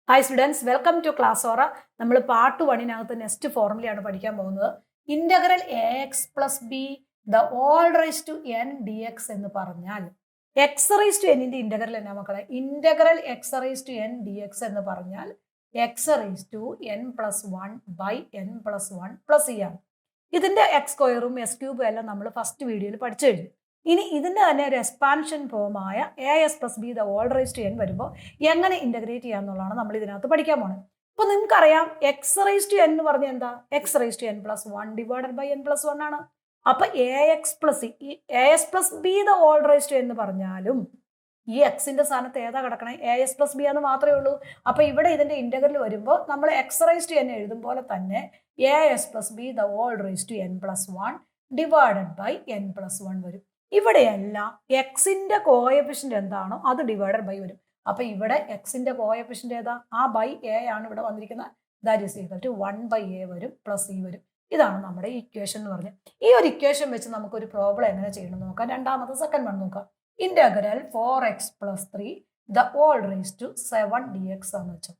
Hi students, welcome to class ഓറ. നമ്മൾ part 1 next ഫോർമുലയാണ് പഠിക്കാൻ പോകുന്നത്. Integral A X plus B the whole raise to N D X എന്ന് പറഞ്ഞാൽ എക്സ് റൈസ് ടു എന്നിന്റെ ഇന്റഗ്രൽ എന്നാ മക്കളെ? Integral X raise to N D X എന്ന് പറഞ്ഞാൽ X raise to N plus 1 by N plus 1 plus E ആണ്. ഇതിന്റെ X സ്ക്വയറും എസ് ക്യൂബും എല്ലാം നമ്മൾ ഫസ്റ്റ് വീഡിയോയിൽ പഠിച്ചു കഴിഞ്ഞു. ഇനി ഇതിന്റെ തന്നെ ഒരു എക്സ്പാൻഷൻ ഫോമായ A S plus B the whole raise to N വരുമ്പോൾ എങ്ങനെ ഇന്റഗ്രേറ്റ് ചെയ്യാന്നുള്ളതാണ് നമ്മൾ ഇതിനകത്ത് പഠിക്കാൻ പോകുന്നത്. അപ്പൊ നിങ്ങൾക്കറിയാം എക്സ് റൈസ് ടു എൻ എന്ന് പറഞ്ഞാൽ എന്താ? X raise to N plus 1 divided by N plus 1 ആണ്. അപ്പൊ a X plus a S plus B the whole raise to എന്ന് പറഞ്ഞാലും ഈ എക്സിന്റെ സ്ഥാനത്ത് ഏതാ കിടക്കണേ? എ എസ് പ്ലസ് ബി എന്ന് മാത്രമേ ഉള്ളൂ. അപ്പൊ ഇവിടെ ഇതിന്റെ ഇന്റഗ്രൽ വരുമ്പോൾ നമ്മൾ എക്സ് റൈസ് ടു എൻ എഴുതും പോലെ തന്നെ a S plus B the whole raise to N plus 1 divided by N plus 1 വരും. ഇവിടെയെല്ലാം എക്സിന്റെ കോഎഫിഷ്യന്റ് എന്താണോ അത് ഡിവൈഡഡ് ബൈ വരും. അപ്പൊ ഇവിടെ എക്സിന്റെ കോഎഫിഷ്യന്റ് ഏതാ? ആ ബൈ എ ആണ് ഇവിടെ വന്നിരിക്കുന്നത്. That is equal to 1 by a വരും പ്ലസ് ഇ വരും. ഇതാണ് നമ്മുടെ ഇക്വേഷൻ എന്ന് പറഞ്ഞത്. ഈ ഒരു ഇക്വേഷൻ വെച്ച് നമുക്കൊരു പ്രോബ്ലം എങ്ങനെ ചെയ്യണം നോക്കാം. രണ്ടാമത്തെ സെക്കൻഡ് വൺ നോക്കാം. Integral 4x plus 3 the whole raise to 7 D X എന്ന് വെച്ചു.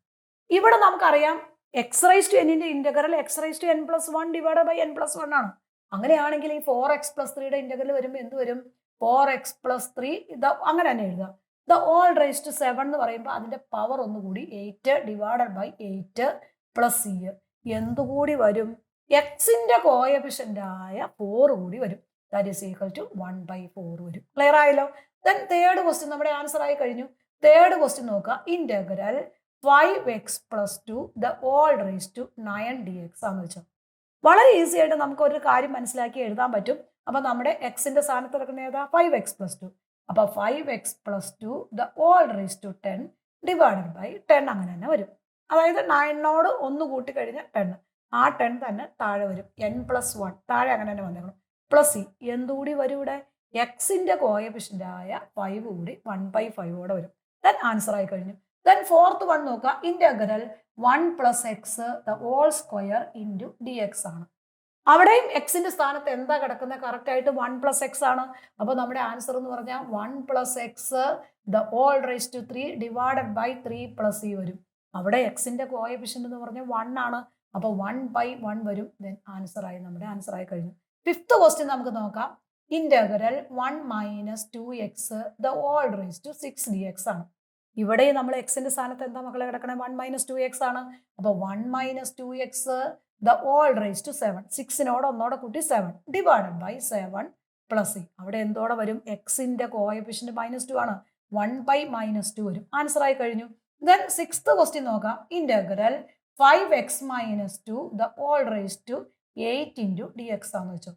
ഇവിടെ നമുക്കറിയാം എക്സ് റൈസ് ടു എന്നിന്റെ integral X raise to N plus 1 divided by N plus 1 ആണ്. അങ്ങനെയാണെങ്കിൽ ഈ 4x പ്ലസ് 3യുടെ ഇന്റഗ്രൽ വരുമ്പോൾ എന്ത് വരും? 4x പ്ലസ് 3 അങ്ങനെ തന്നെ എഴുതാം. ദ ഓൾ റൈസ് ടു 7 എന്ന് പറയുമ്പോൾ അതിന്റെ പവർ ഒന്നുകൂടി 8 ഡിവൈഡഡ് ബൈ 8 പ്ലസ് സി എന്തുകൂടി വരും? എക്സിന്റെ കോഎഫിഷ്യന്റ് ആയ 4 കൂടി വരും. That is equal to 1 by 4 വരും. ക്ലിയർ ആയല്ലോ? ദെൻ തേർഡ് ക്വസ്റ്റ്യൻ നമ്മുടെ ആൻസർ ആയി കഴിഞ്ഞു. തേർഡ് ക്വസ്റ്റ്യൻ നോക്കുക. Integral 5x plus 2 the whole raise to 9 d x ആണെന്ന് വെച്ചോ. വളരെ ഈസി ആയിട്ട് നമുക്ക് ഒരു കാര്യം മനസ്സിലാക്കി എഴുതാൻ പറ്റും. അപ്പൊ നമ്മുടെ എക്സിന്റെ സ്ഥാനത്ത് കിടക്കുന്ന ഏതാ? 5x plus 2. അപ്പൊ 5x plus 2 the whole raise to 10 divided by 10 അങ്ങനെ തന്നെ വരും. അതായത് 9നോട് 1 കൂട്ടി കഴിഞ്ഞാൽ 10. ആ 10 തന്നെ താഴെ വരും. n പ്ലസ് 1 താഴെ അങ്ങനെ തന്നെ വന്നേക്കണം. പ്ലസ് ഇ എന്തുകൂടി വരും? ഇവിടെ എക്സിന്റെ കോഎഫിഷ്യന്റ് ആയ 5 കൂടി 1 ബൈ 5 വരും. ദെൻ ആൻസർ ആയി കഴിഞ്ഞു. ദെൻ ഫോർത്ത് വൺ നോക്കുക. Integral 1 plus x the whole square into d x ആണ്. അവിടെയും എക്സിന്റെ സ്ഥാനത്ത് എന്താ കിടക്കുന്നത്? കറക്റ്റ് ആയിട്ട് 1 പ്ലസ് എക്സ് ആണ്. അപ്പൊ നമ്മുടെ ആൻസർ എന്ന് പറഞ്ഞാൽ 1 plus x the whole raise to 3 divided by 3 plus e വരും. അവിടെ എക്സിന്റെ കോഎഫിഷ്യന്റ് എന്ന് പറഞ്ഞാൽ 1 ആണ്. അപ്പൊ 1 ബൈ 1 വരും. ദെൻ ആൻസർ ആയി, നമ്മുടെ ആൻസർ ആയി കഴിഞ്ഞു. ഫിഫ്ത്ത് ക്വസ്റ്റ്യൻ നമുക്ക് നോക്കാം. Integral 1 minus 2x the whole raise to 6 d x ആണ്. ഇവിടെ നമ്മൾ എക്സിന്റെ സ്ഥാനത്ത് എന്താ മക്കളെ കിടക്കണേ? 1 മൈനസ് 2x ആണ്. അപ്പൊ 1 minus 2x the whole raise to 7. 6നോട് ഒന്നോടെ കൂട്ടി 7 ഡിവൈഡഡ് ബൈ 7 പ്ലസ് ഇ. അവിടെ എന്തോടെ വരും? എക്സിന്റെ കോഎഫിഷ്യന്റ് -2 ആണ്. 1 ബൈ -2 വരും. ആൻസർ ആയി കഴിഞ്ഞു. ദെൻ സിക്സ്ത് ക്വസ്റ്റ്യൻ നോക്കാം. Integral 5x minus 2 the whole raise to 8 into d x ആണെന്ന് വെച്ചോ.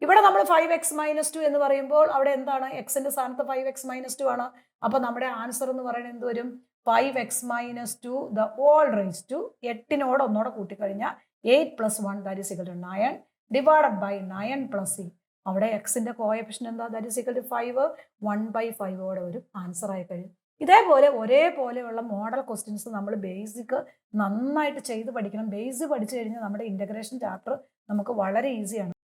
ഇവിടെ നമ്മൾ 5x മൈനസ് 2 എന്ന് പറയുമ്പോൾ അവിടെ എന്താണ്? എക്സിന്റെ സ്ഥാനത്ത് 5x മൈനസ് 2 ആണ്. അപ്പൊ നമ്മുടെ ആൻസർ എന്ന് പറയുന്നത് എന്ത് വരും? 5x minus 2 the whole raise to 8നോട് ഒന്നോടെ കൂട്ടിക്കഴിഞ്ഞാൽ 8 plus 1 that is equal to 9 divided by 9 plus E. അവിടെ എക്സിന്റെ കോഎഫിഷ്യന്റ് എന്താ? That is equal to 5. 1 by 5 വരും. ആൻസർ ആയി കഴിയും. ഇതേപോലെ ഒരേപോലെയുള്ള മോഡൽ ക്വസ്റ്റ്യൻസ് നമ്മൾ ബേസിക് നന്നായിട്ട് ചെയ്ത് പഠിക്കണം. ബേസ് പഠിച്ചു കഴിഞ്ഞാൽ നമ്മുടെ ഇന്റഗ്രേഷൻ ചാപ്റ്റർ നമുക്ക് വളരെ ഈസിയാണ്.